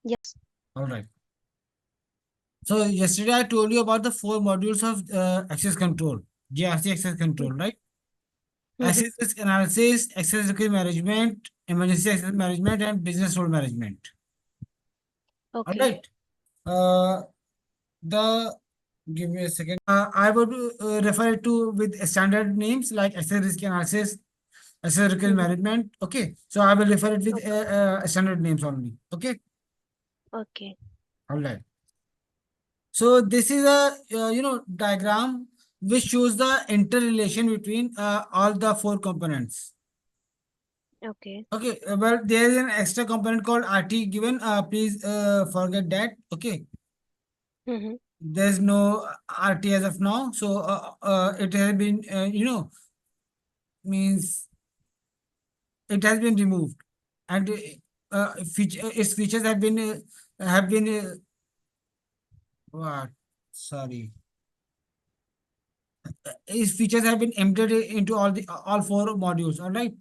Yes. All right. So yesterday I told you about the 4 modules of access control, GRC access control, right? Mm-hmm. Access risk analysis, access risk management, emergency access management, and business role management. All Okay. right. Uh, the Give me a second. I would refer it to with standard names like access risk analysis, access risk Mm-hmm. management. Okay. So I will refer it with Okay. standard names only. Okay. Okay. All right. So this is a diagram which shows the interrelation between all the 4 components. Okay. Okay, well there is an extra component called RT given. Please forget that. Okay, Mm-hmm. there's no RT as of now, so it has been means it has been removed, and its features have been what? Sorry, its features have been embedded into all 4 modules. All right.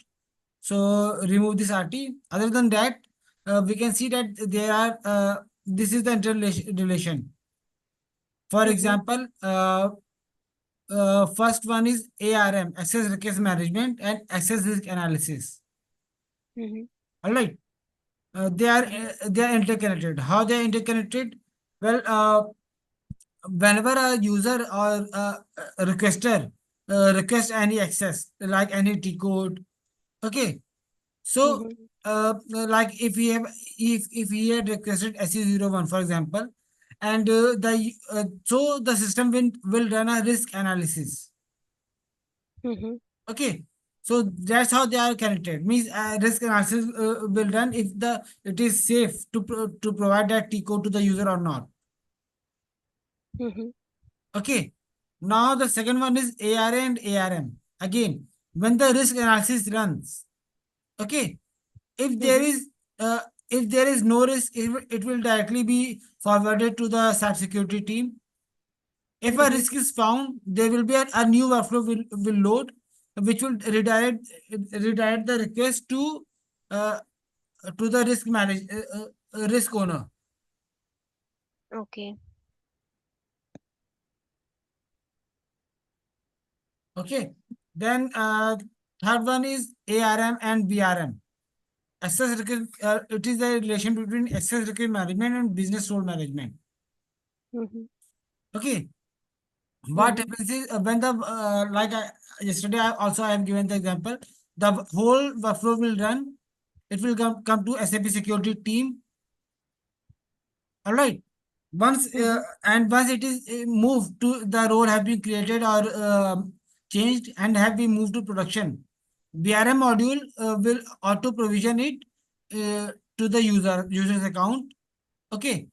So remove this RT. Other than that, we can see that there are this is the interrelation. For Mm-hmm. example, first one is ARM, Access Request Management and Access Risk Analysis. Mm-hmm. All right, they are interconnected. How they are interconnected? Well, whenever a user or a requester request any access, like any T code, okay. So, Mm-hmm. like if he had requested SE01, for example, and so the system will run a risk analysis. Mm-hmm. Okay, so that's how they are connected. Means risk analysis will run if it is safe to provide that T code to the user or not. Mm-hmm. Okay, now the second one is ARA and ARM. Again, when the risk analysis runs, okay, if there Mm-hmm. is uh, if there is no risk, it will directly be forwarded to the Sap security team. If a Mm-hmm. risk is found, there will be a new workflow will load, which will redirect the request uh, to the risk owner. Okay. Okay, then third one is ARM and BRM. It is the relation between access request management and business role management. Mm-hmm. Okay, what Mm-hmm. happens is when the yesterday I have given the example, the whole workflow will run. It will come to SAP security team. All right. Mm-hmm. Once it is moved to the role have been created or changed and have been moved to production, BRM module will auto provision it to the user's account. Okay,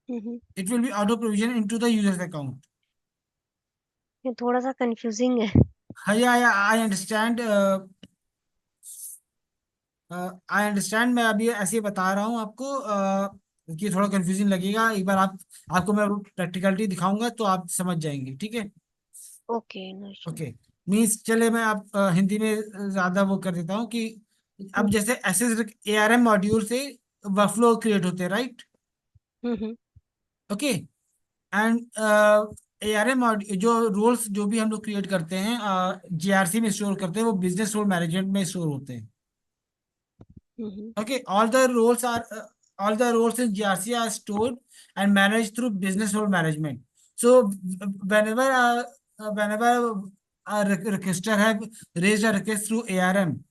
Mm-hmm. it will be auto provision into the user's account. ये थोड़ा सा confusing है. Yeah, I understand. I understand. मैं अभी ऐसे ही बता रहा हूँ आपको कि थोड़ा कंफ्यूजिंग लगेगा. एक बार आपको मैं प्रैक्टिकलिटी दिखाऊंगा तो आप समझ जाएंगे. ठीक है. Okay. No issue. Okay. Means चले मैं आप हिंदी में ज्यादा वो कर देता हूँ कि अब जैसे एसएस एआरएम मॉड्यूल से वर्कफ्लो क्रिएट होते हैं, right. Hmm. Okay. And ARM जो रोल्स जो भी हम लोग क्रिएट करते हैं जीआरसी में स्टोर करते हैं, वो बिजनेस रोल मैनेजमेंट में स्टोर होते हैं. हम्म. Okay, all the roles in GRC are stored and managed through business role management. So whenever a requester have raised a request through ARM,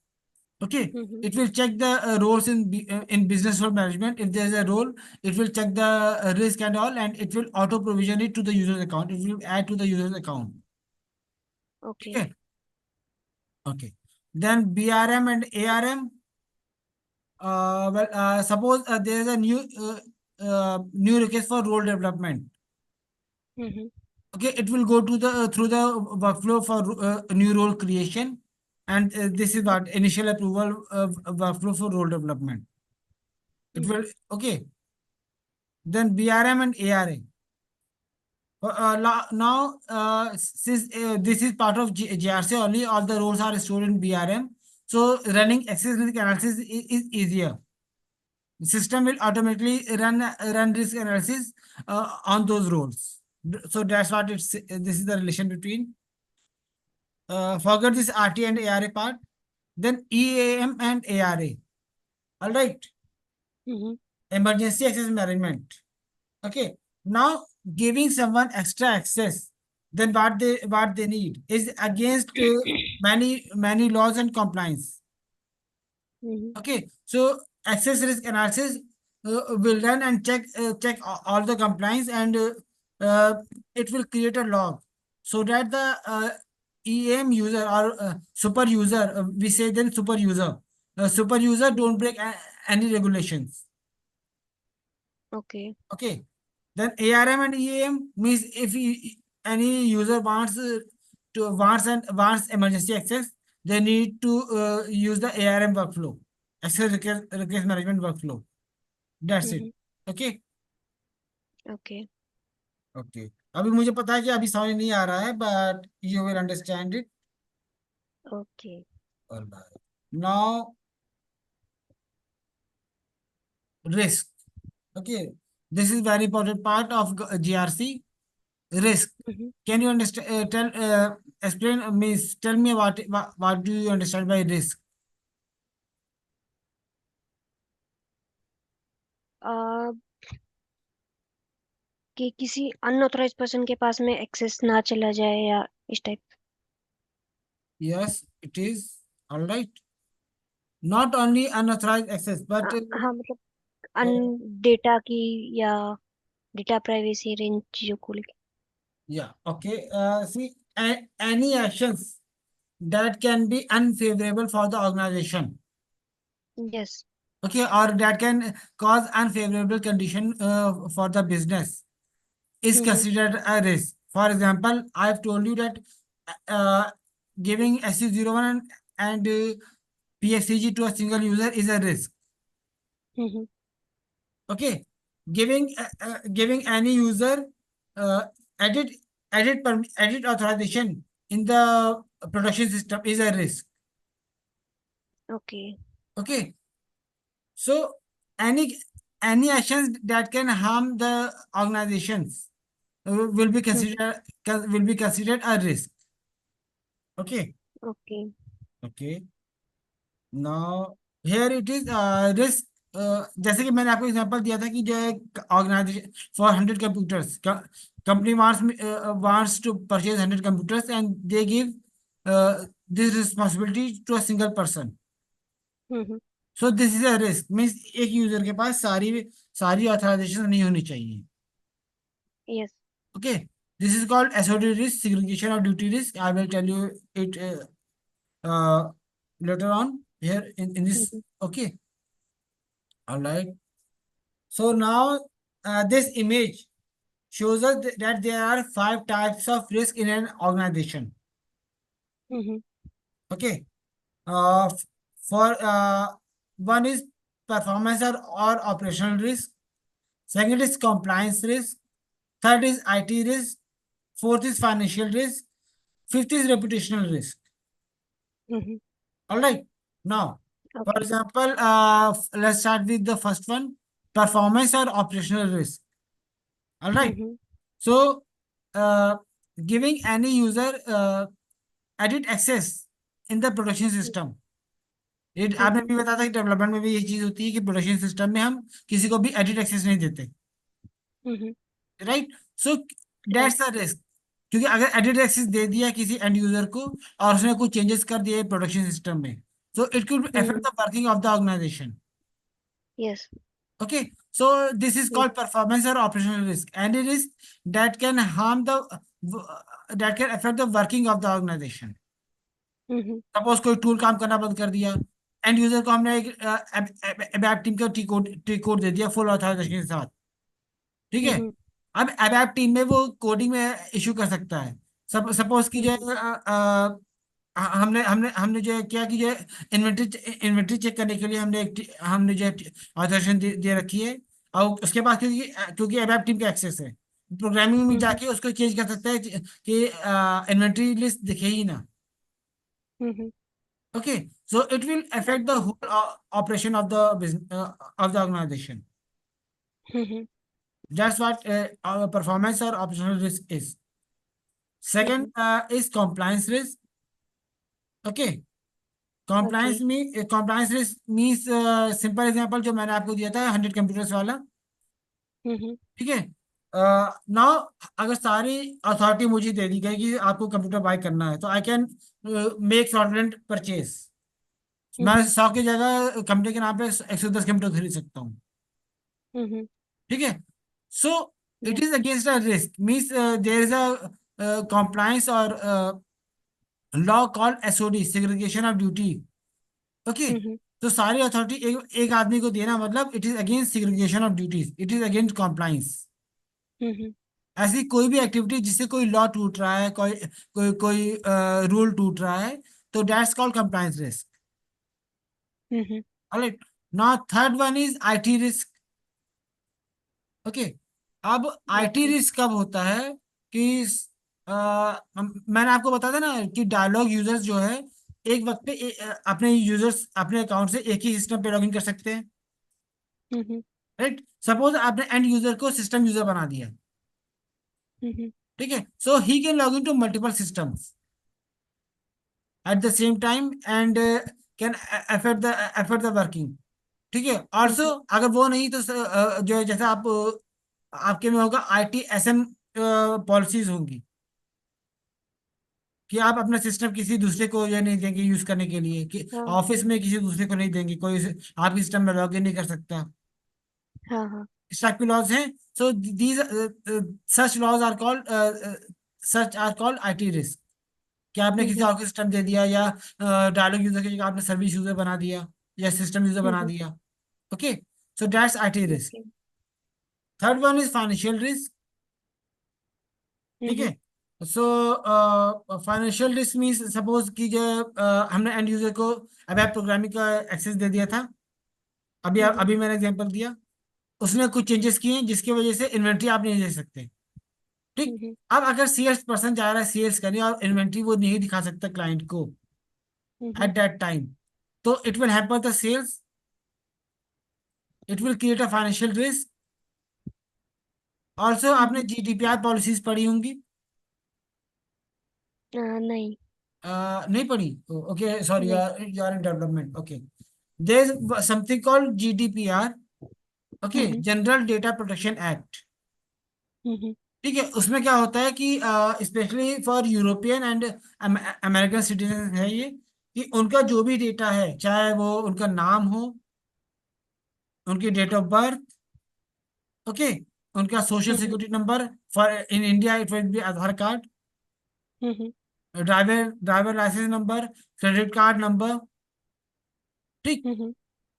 okay, hmm. it will check the roles in business role management. If there is a role, it will check the risk and all, and it will auto provision it to the user's account. It will add to the user's account. Okay. Okay, okay. Then BRM and ARM. Suppose there is a new request for role development. Hmm. Okay, it will go to the through the workflow for new role creation, and this is what initial approval workflow for role development. It will, hmm. okay. Then BRM and ARA. Now, since this is part of GRC only, all the roles are stored in BRM. So running access risk analysis is easier. system will automatically run risk analysis on those roles. So that's what it's. This is the relation between. Forget this RT and ARA part. Then EAM and ARA. All right. Mm-hmm. Emergency access management. Okay. Now giving someone extra access than what they need is against many laws and compliance. Mm-hmm. Okay, so access risk analysis will run and check all the compliance, and uh, it will create a log so that the EAM user or super user, we say then super user don't break any regulations. Okay. Okay, then ARM and EAM means if any user wants emergency access, they need to use the ARM workflow, access request management workflow. That's it. Mm-hmm. Okay. Okay. Okay. अभी मुझे पता है कि अभी समझ नहीं आ रहा है, but you will understand it. Okay. All right. Now risk. Okay. This is very important part of GRC. Risk. Mm-hmm. Can you understand? Explain. Means tell me what do you understand by risk? uh, कि किसी unauthorized person के पास में access ना चला जाए या इस type. Yes, it is. All right. Not only unauthorized access, but हाँ मतलब अन डेटा की या डेटा प्राइवेसी रेंज चीजों को लेके। yeah. Okay. See, any actions that can be unfavorable for the organization. Yes. Okay, or that can cause unfavorable condition for the business is hmm. considered a risk. For example, I've told you that uh, giving SC01 and PFCG to a single user is a risk. Hmm. Okay, giving any user uh, edit edit authorization in the production system is a risk. Okay. Okay, so any any actions that can harm the organizations will be considered a risk. Okay. Okay. Okay. Now here it is risk. जैसे कि मैंने आपको example दिया था कि जो organization for 100 computers, company wants to purchase 100 computers and they give this responsibility to a single person. Hmm. So this is a risk, means एक user के पास सारी सारी ऑथराइजेशन नहीं होनी चाहिए. Yes. Okay, this is called SOD risk, segregation of duty risk. I will tell you it later on here in this. Hmm. Okay, all right. So now this image shows us that there are 5 types of risk in an organization. Hmm. Okay, uh, for one is performance or operational risk. Second is compliance risk. Third is IT risk. Fourth is financial risk. Fifth is reputational risk. Hmm. All right. Now, for okay. example, let's start with the first one, performance or operational risk. All right. Hmm. So, uh, giving any user edit access in the production system. ये आपने हम्म। भी बताया था कि development में भी ये चीज होती है कि प्रोडक्शन सिस्टम में हम किसी को भी एडिट एक्सेस नहीं देते. Hmm. Right. So right. That's the risk. क्योंकि अगर एडिट एक्सेस दे दिया किसी एंड यूजर को और उसने कुछ चेंजेस कर दिए प्रोडक्शन सिस्टम में, so it could affect hmm. the working of the organization. Yes. Okay, so this is called performance or operational risk, and it is that can harm the that can affect the working of the organization. Hmm. Suppose कोई tool काम करना बंद कर दिया, and user को हमने एक एबैप team का टी कोड दे दिया फुल ऑथराइजेशन के साथ. ठीक है. हम्म। अब एबैप टीम में वो कोडिंग में इशू कर सकता है. सपोज की जो हम्म। हमने हमने हमने जो है क्या कि जो इन्वेंट्री इन्वेंट्री चेक करने के लिए हमने जो ऑथराइजेशन दे रखी है. और उसके बाद क्योंकि क्योंकि एबैप टीम का एक्सेस है, प्रोग्रामिंग में हम्म। जाके उसको चेंज कर सकता है कि इन्वेंट्री लिस्ट दिखे ही ना. हम्म। Okay, so it will affect the whole operation of the business of the organization. Mm-hmm. That's what our performance or operational risk is. Second Mm-hmm. is compliance risk. Okay, Okay. compliance risk means simple example जो मैंने आपको दिया था 100 computers वाला. Mm-hmm. ठीक है. Now अगर सारी अथॉरिटी मुझे दे दी गई कि आपको कंप्यूटर बाय करना है तो I can make fraudulent purchase. मैं Mm-hmm. 100 की जगह कंपनी के नाम पे 110 कंप्यूटर खरीद सकता हूँ. Mm-hmm. ठीक है. So it Yeah. Is against a risk means there is a compliance और law called SOD segregation of duty. Okay. Mm-hmm. तो सारी अथॉरिटी एक आदमी को देना मतलब it is against segregation of duties, it is against compliance. Mm-hmm. ऐसी कोई भी एक्टिविटी जिससे कोई लॉ टूट रहा है, कोई कोई कोई रूल टूट रहा है, तो that's called compliance risk. Mm-hmm. Alright. Now third one is IT risk. Okay. अब आईटी Okay. रिस्क कब होता है कि मैंने आपको बताया था ना कि डायलॉग यूजर्स जो है एक वक्त पे अपने यूजर्स अपने अकाउंट से एक ही सिस्टम पे लॉगिन कर सकते हैं. Mm-hmm. राइट. सपोज आपने एंड यूजर को सिस्टम यूजर बना दिया. Mm-hmm. ठीक है. So he can log in to multiple systems at the same time and can affect the working. ठीक है. Also Mm-hmm. अगर वो नहीं तो जो है जैसे आप आपके में होगा आईटी एसएम पॉलिसीज होंगी कि आप अपना सिस्टम किसी दूसरे को ये नहीं देंगे यूज करने के लिए, कि हाँ. ऑफिस में किसी दूसरे को नहीं देंगे, कोई आपके सिस्टम में लॉग इन नहीं कर सकता. हाँ. हाँ. इस टाइप के लॉज हैं. So these such laws are called IT risk. कि आपने किसी Mm-hmm. और को सिस्टम दे दिया या डायलॉग यूजर की जगह आपने सर्विस यूजर बना दिया या सिस्टम यूजर बना Mm-hmm. दिया. Okay. So that's IT risk. Okay. Third one is financial risk. ठीक Mm-hmm. है. So financial risk means suppose कि जो हमने एंड यूजर को वेब प्रोग्रामिंग का एक्सेस दे दिया था. Mm-hmm. अभी मैंने एग्जांपल दिया. उसने कुछ चेंजेस किए हैं जिसकी वजह से इन्वेंट्री आप नहीं दे सकते. ठीक. Mm-hmm. अब अगर सेल्स पर्सन जा रहा है सेल्स करने और इन्वेंट्री वो नहीं दिखा सकता क्लाइंट को Mm-hmm. एट दैट टाइम, तो it will hamper the sales. It will create a financial risk. Also आपने Mm-hmm. जीडीपीआर पॉलिसीज पढ़ी होंगी. नहीं. नहीं पढ़ी. ओके सॉरी, नहीं. You are in development. Okay. There is something called GDPR. Okay. Mm-hmm. General data protection act. Mm-hmm. ठीक है. उसमें क्या होता है कि specially for European and American citizen है ये, कि उनका जो भी डेटा है चाहे वो उनका नाम हो, उनकी डेट ऑफ बर्थ. ओके. उनका social Mm-hmm. Security number, for in India it will be Aadhaar card, Mm-hmm. Driver license number, credit card number. ठीक. Mm-hmm.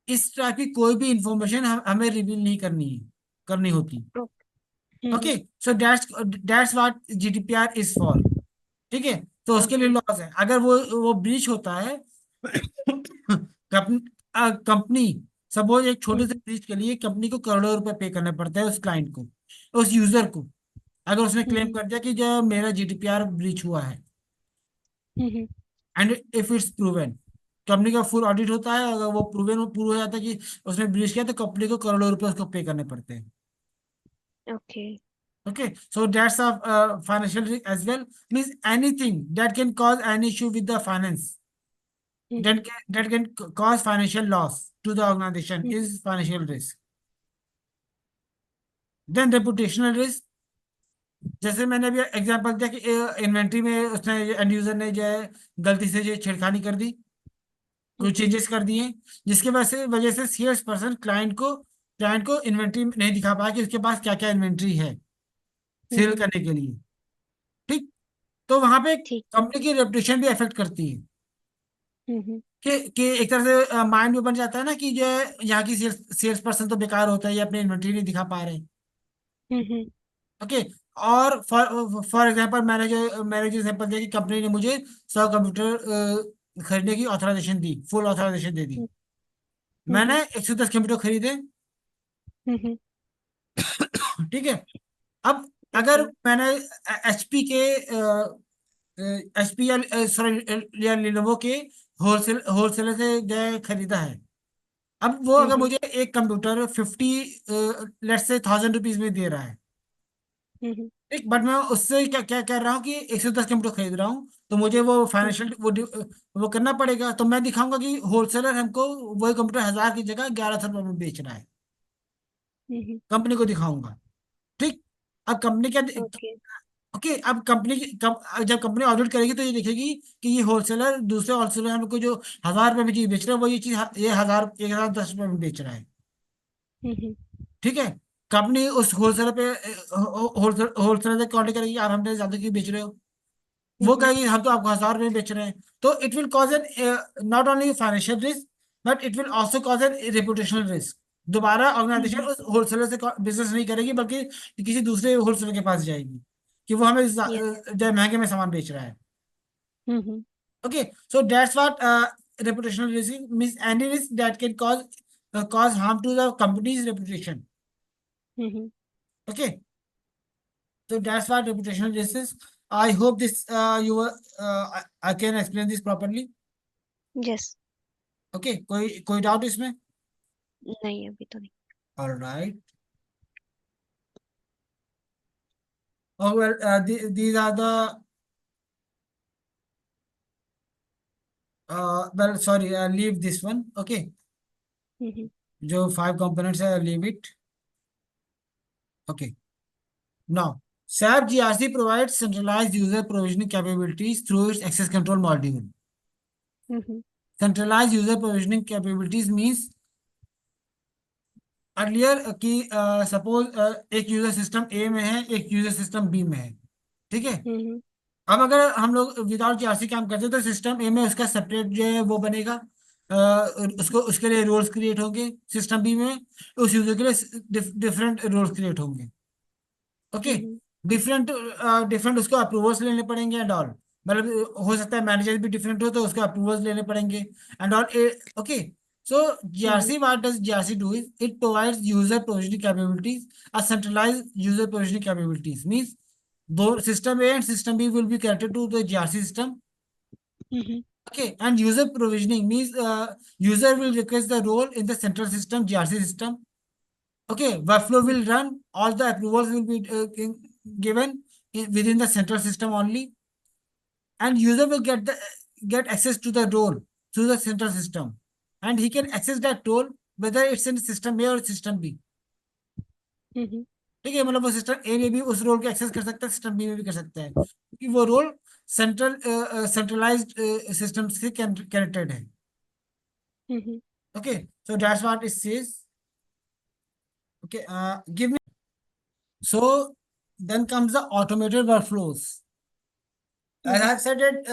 इस टाइप की कोई भी इंफॉर्मेशन हमें रिवील नहीं करनी होती. Okay. Mm-hmm. Okay. So that's what GDPR is for. ठीक है. तो उसके लिए Okay. लॉस है अगर वो ब्रीच होता है. कंपनी सपोज एक छोटे से Mm-hmm. ब्रीच के लिए कंपनी को करोड़ों रुपए पे करने पड़ते हैं उस क्लाइंट को, उस यूजर को, अगर उसने क्लेम Mm-hmm. कर दिया कि जो मेरा जीडीपीआर ब्रीच हुआ है. Mm-hmm. And if it's proven, company का फुल ऑडिट होता है, अगर वो प्रूव हो जाता है कि उसने ब्रीच किया तो कंपनी को करोड़ों रुपए उसको पे करने पड़ते हैं. Okay. Okay, so that's a financial risk as well. Means anything that can cause an issue with the finance, Mm-hmm. that can cause financial loss to the organization Mm-hmm. is financial risk. Then reputational risk. जैसे मैंने अभी example दिया कि inventory में उसने and user ने जो है गलती से जो छेड़खानी कर दी, कुछ Mm-hmm. चेंजेस कर दिए, जिसके वजह से सेल्स पर्सन क्लाइंट को इन्वेंट्री नहीं दिखा पाया कि उसके पास क्या क्या इन्वेंट्री है सेल Mm-hmm. करने के लिए. ठीक. तो वहां पे ठीक है. कंपनी की रेपुटेशन भी अफेक्ट करती है. Mm-hmm. कि एक तरह से माइंड में बन जाता है ना कि जो है यहाँ की सेल्स पर्सन तो बेकार होता है, ये अपनी इन्वेंट्री नहीं दिखा पा रहे. Mm-hmm. ओके. और फॉर एग्जांपल मैंने जो एग्जांपल दिया कि कंपनी ने मुझे 100 कंप्यूटर खरीदने की ऑथराइजेशन दी, फुल ऑथराइजेशन दे दी. Mm-hmm. मैंने 110 कंप्यूटर खरीदे. Mm-hmm. ठीक है. अब अगर Okay. मैंने एचपी के एचपी या सॉरी या लिनोवो के होलसेलर से जो खरीदा है, अब वो अगर हम्म मुझे एक कंप्यूटर 50 लेट्स से 1000 रुपीज में दे रहा है, हम्म ठीक, बट मैं उससे क्या क्या कर रहा हूँ कि 110 कंप्यूटर खरीद रहा हूँ, तो मुझे वो फाइनेंशियल वो करना पड़ेगा, तो मैं दिखाऊंगा कि होलसेलर हमको वही कंप्यूटर 1000 की जगह 1100 रुपये में बेच रहा है, हम्म। कंपनी को दिखाऊंगा, ठीक। अब कंपनी क्या, ओके। ओके, अब जब कंपनी ऑडिट करेगी तो ये देखेगी कि ये होलसेलर दूसरे होलसेलर हमको जो 1000 रुपये में चीज बेच रहा है, वो ये चीज ये 1010 रुपये में बेच रहा है, हम्म ठीक है। कंपनी उस होलसेलर पे होलसेलर से कांटेक्ट करेगी, आप हमने ज्यादा क्यों बेच रहे हो, वो हम्म कहेगी हम तो आपको 1000 रुपये में बेच रहे हैं, तो it will cause an not only financial risk, but it will also cause an reputational risk. दोबारा ऑर्गेनाइजेशन हम्म उस होलसेलर से बिजनेस नहीं करेगी, बल्कि किसी दूसरे होलसेलर के पास जाएगी कि वो हमें यस। जो महंगे में सामान बेच रहा है। हम्म Okay, so that's what reputational risk means. Any risk that can cause harm to the company's reputation. Hmm. Okay, so that's what reputational risk is. I hope this I can explain this properly. Yes. Okay, कोई doubt इसमें? नहीं, अभी तो नहीं। All right. Oh well, these are the well, sorry, leave this one. Okay, हम्म जो 5 components है, leave it. Okay. Now, SAP GRC provides centralized user provisioning capabilities through its access control module. Hmm Centralized user provisioning capabilities means earlier कि suppose एक user system ए में है, एक user system B में है, ठीक है। हम्म अब अगर हम लोग विदाउट जीआरसी काम करते हैं तो सिस्टम ए में उसका सेपरेट जो है वो बनेगा, उसको उसके लिए रोल्स क्रिएट होंगे, सिस्टम बी में उस यूजर के लिए डिफरेंट रोल्स क्रिएट होंगे, ओके। हम्म डिफरेंट डिफरेंट उसको अप्रूवल्स लेने पड़ेंगे एंड ऑल, मतलब हो सकता है मैनेजर भी डिफरेंट हो तो उसको अप्रूवल्स लेने पड़ेंगे and all, okay. So hmm GRC, what does GRC do is it provides user provisioning capabilities, a centralized user provisioning capabilities means both system A and system B will be connected to the GRC system. Hmm Okay, and user provisioning means user will request the role in the central system GRC system. Okay, workflow will run. All the approvals will be given within the central system only, and user will get access to the role through the central system, and he can access that role whether it's in system A or system B. हम्म ठीक है, मतलब वो system ए में भी उस role को access कर सकता है, सिस्टम बी में भी कर सकता है, क्योंकि वो रोल सेंट्रलाइज्ड सिस्टम से कनेक्टेड है। Hmm okay, so that's what it says. Okay, give me, so then comes the automated workflows. As I said it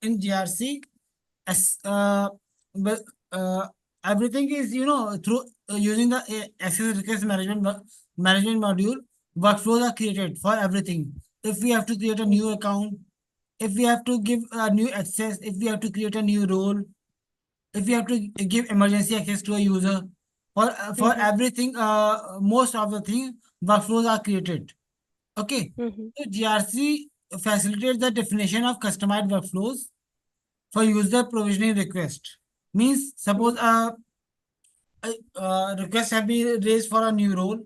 in GRC, as but, everything is through using the access request management module. Workflows are created for everything. If we have to create a new account, if we have to give a new access, if we have to create a new role, if we have to give emergency access to a user, for hmm everything, most of the thing workflows are created. Okay, hmm so GRC facilitates the definition of customized workflows for user provisioning request. Means suppose a request have been raised for a new role,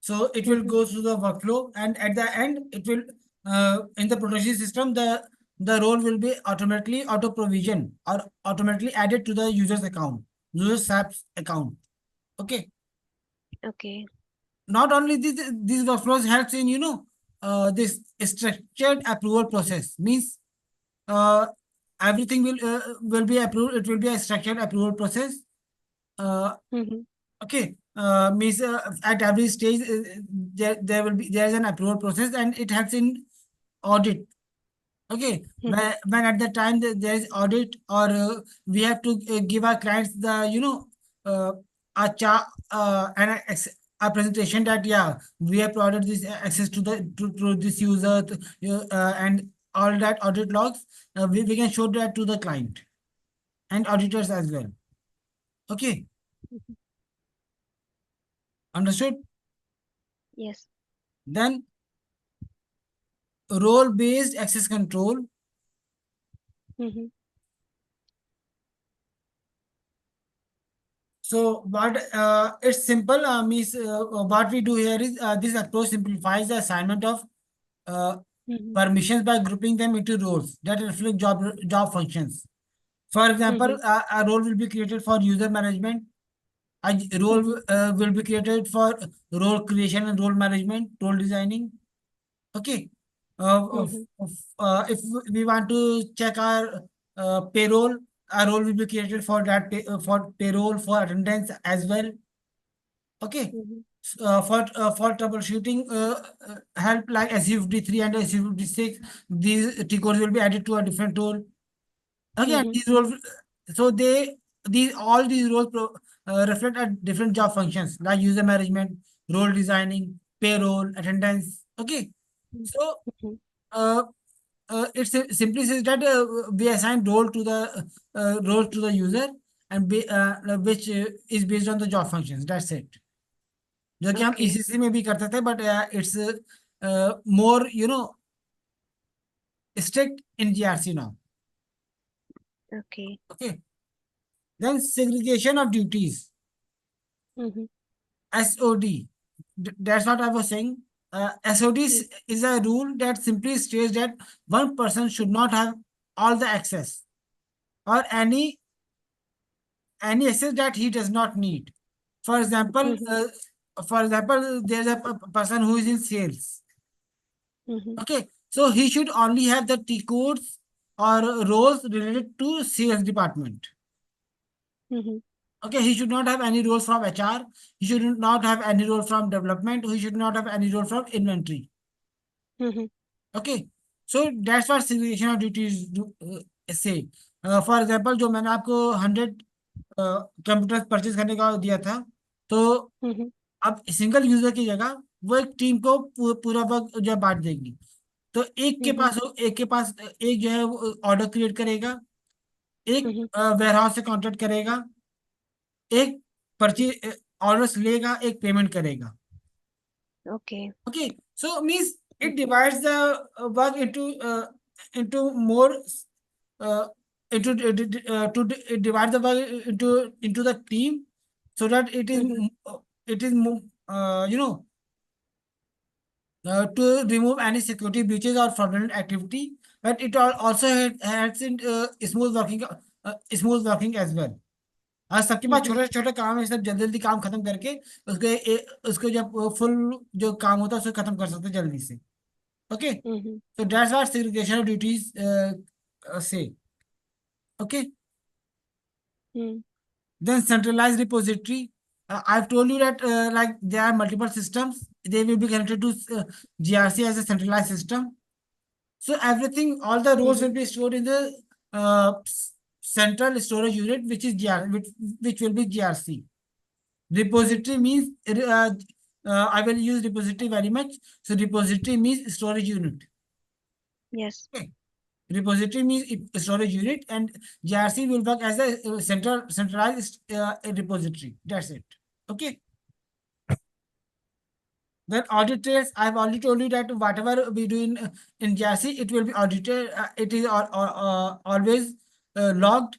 so it will hmm go through the workflow, and at the end it will in the production system the role will be automatically auto provision or automatically added to the user's account, user SAP's account. Okay, okay. not only these workflows helps in this structured approval process means uh, everything will be approved, it will be a structured approval process. uh, hmm okay, means at every stage there will be, there is an approval process and it helps in audit. Okay, hmm when at the time there is audit, or we have to give our clients the uh, a and a presentation that yeah we have provided this access to to this user and all that audit logs, we can show that to the client and auditors as well. Okay, understood. Yes. Then role based access control. Hmm So what it's simple. Means what we do here is this approach simplifies the assignment of uh, Mm-hmm. permissions by grouping them into roles that reflect job functions. For example, Mm-hmm. a role will be created for user management. A role Mm-hmm. will be created for role creation and role management, role designing. Okay. Mm-hmm. If we want to check our payroll, a role will be created for that for payroll, for attendance as well. Okay. Mm-hmm. For troubleshooting help like SU53 and SU56, these T codes will be added to a different role. Again, Mm-hmm. these roles, so these all these roles reflect at different job functions like user management, role designing, payroll, attendance. Okay, so Mm-hmm. uh, simply says that we assign role to the user and which is based on the job functions. That's it. जो कि हम Okay. ECC में भी करते थे, but it's more strict in GRC now. Okay. Okay, then segregation of duties. Mm-hmm. SOD. That's what I was saying. SOD Mm-hmm. is a rule that simply states that one person should not have all the access or any access that he does not need. For example, Mm-hmm. there's a person who is in sales. Mm-hmm. Okay, so he should only have the T codes or roles related to sales department. Mm-hmm. Okay, he should not have any role from HR. He should not have any role from development. He should not have any role from inventory. Mm-hmm. Okay, so that's what segregation of duties do, say. For example, जो मैंने आपको 100 computer purchase करने का दिया था, तो Mm-hmm. अब single user की जगह वो एक टीम को पूरा वर्क जो है बांट देंगी. तो Mm-hmm. एक के पास एक जो है ऑर्डर क्रिएट करेगा, एक Mm-hmm. वेयरहाउस से कॉन्ट्रैक्ट करेगा, एक परचेज ऑर्डर्स लेगा, एक पेमेंट करेगा. Okay. Okay, so means it Mm-hmm. divides the work into more uh, it divides the work into the team so that Mm-hmm. it is to remove any security breaches or fraudulent activity, but it also helps in smooth working as well. आज सबके पास Mm-hmm. छोटे छोटे काम है, सब जल्दी जल्दी काम खत्म करके उसको जब फुल जो काम होता है उसको खत्म कर सकते हैं जल्दी से. Okay, Mm-hmm. so that's what segregation of duties say. Okay, Mm-hmm. then centralized repository. I've told you that like there are multiple systems, they will be connected to GRC as a centralized system. So everything, all the roles will be stored in the central storage unit, which is which will be GRC. Mm-hmm. Repository means I will use repository very much. So repository means storage unit. Yes. Okay. Repository means storage unit, and GRC will work as a centralized repository. That's it. Okay. Then audit trails, I've already told you that whatever we do in GRC, it will be audited. It is always logged.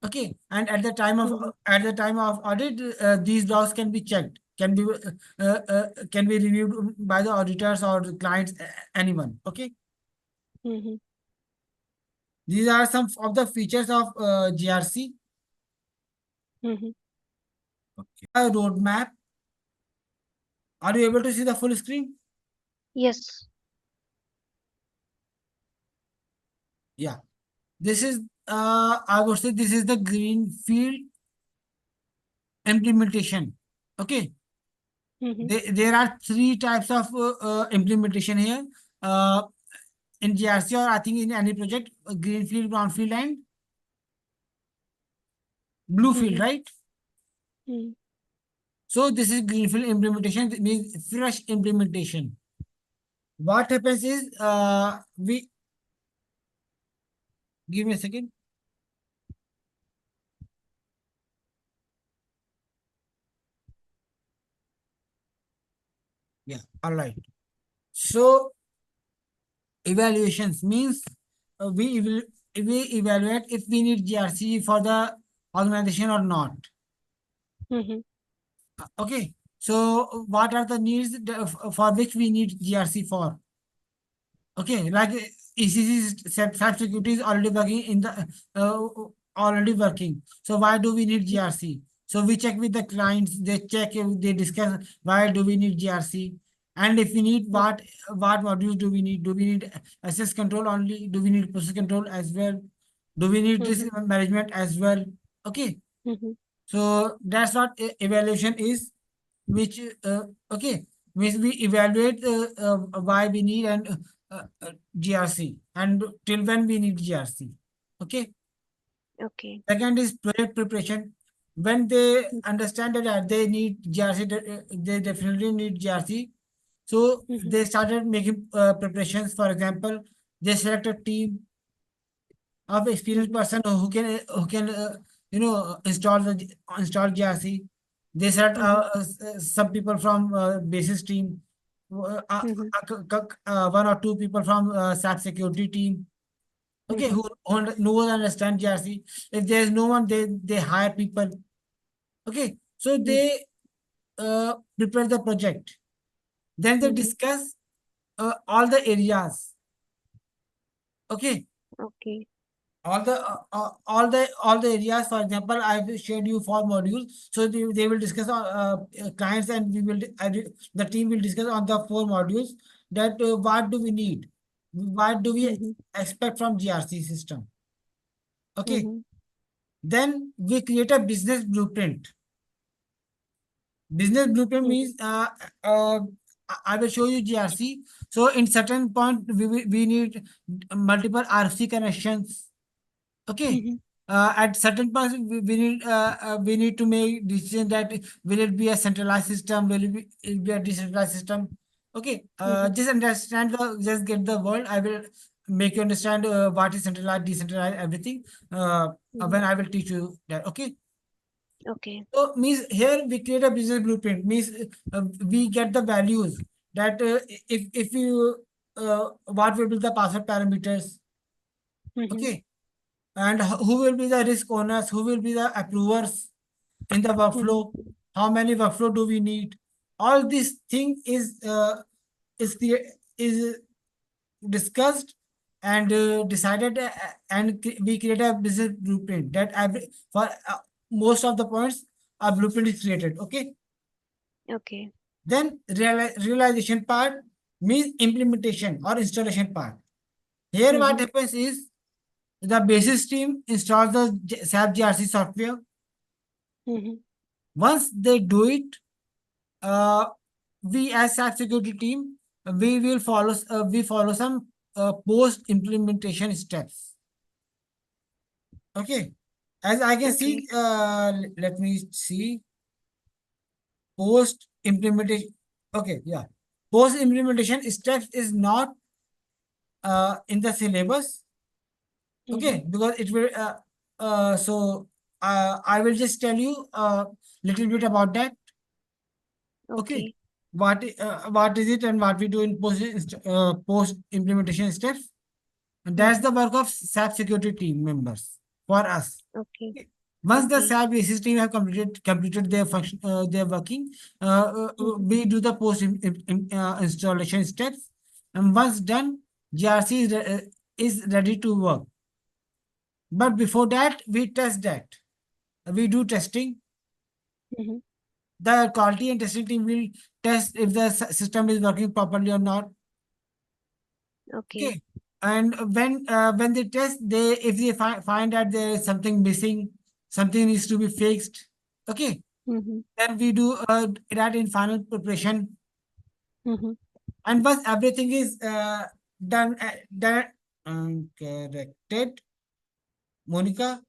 Okay, and Mm-hmm. at the time of audit, these logs can be checked, can be reviewed by the auditors or the clients, anyone. Okay, Mm-hmm. these are some of the features of GRC. Mm-hmm. Okay, a roadmap. Are you able to see the full screen? Yes. Yeah, this is. I would say this is the greenfield implementation. Okay, Mm-hmm. there are three types of implementation here. Uh, in GRC, or I think in any project, greenfield, brownfield, and bluefield, Mm-hmm. right? Mm-hmm. So this is greenfield implementation, it means fresh implementation. What happens is we give me a second. Yeah, all right. So evaluations means we evaluate if we need GRC for the organization or not. Mm-hmm. Okay. So what are the needs for which we need GRC for? Okay, like ECC SAP Security is already working in the uh, already working. So why do we need GRC? So we check with the clients. They check. They discuss why do we need GRC, and if we need what modules do we need? Do we need access control only? Do we need process control as well? Do we need risk Mm-hmm. management as well? Okay, Mm-hmm. so that's what evaluation is, which okay, which we evaluate why we need and GRC and till when we need GRC. Okay. Okay. Second is project preparation. When they Mm-hmm. understand that they need GRC, they definitely need GRC. So Mm-hmm. they started making preparations. For example, they select a team of experienced Mm-hmm. person who can install GRC. They said Mm-hmm. some people from basis team, Mm-hmm. one or two people from SAP security team. Okay, Mm-hmm. who knows and understand GRC. If there is no one, they hire people. Okay, so they prepare the project. Then they Mm-hmm. discuss all the areas. Okay, Okay. all the areas. For example, I've shared you 4 modules, so they will discuss on clients, and the team will discuss on the 4 modules that what do we need, what do we Mm-hmm. expect from GRC system. Okay, Mm-hmm. then we create a business blueprint. Business blueprint Mm-hmm. means uh, I will show you GRC. So in certain point we need multiple RFC connections. Okay, Mm-hmm. at certain points we need to make decision that will it be a centralized system, will it be a decentralized system. Okay, Mm-hmm. just understand just get the word. I will make you understand what is centralized, decentralized, everything Mm-hmm. when I will teach you that. Okay, Okay. so means here we create a business blueprint, means we get the values that if you what will be the password parameters. Mm-hmm. Okay, and who will be the risk owners, who will be the approvers in the workflow, Mm-hmm. how many workflow do we need. All this thing is discussed and decided, and we create a business blueprint that for most of the points a blueprint is created. Okay, Okay. then realization part means implementation or installation part. Here what Mm-hmm. happens is the basis team installs the SAP GRC software. Mm-hmm. Once they do it, uh, we as SAP security team, we follow some post implementation steps. Okay, as I can Okay. see, let me see post implementation. Okay, yeah, post implementation steps is not in the syllabus. Mm-hmm. Okay, because it will. So I will just tell you a little bit about that. Okay, Okay. what is it and what we do in post implementation steps? And that's Mm-hmm. the work of SAP security team members for us. Okay. Okay. Once the Okay. SAP basis team have completed their function, their working, Mm-hmm. we do the post installation steps, and once done, GRC is ready to work. But before that, we test that. We do testing. Mm-hmm. The quality and testing team will test if the system is working properly or not. Okay. Okay. And when they test, they if they find that there is something missing, something needs to be fixed. Okay. Mm-hmm. Then we do that in final preparation. Mm-hmm. And once everything is done, corrected, Monica.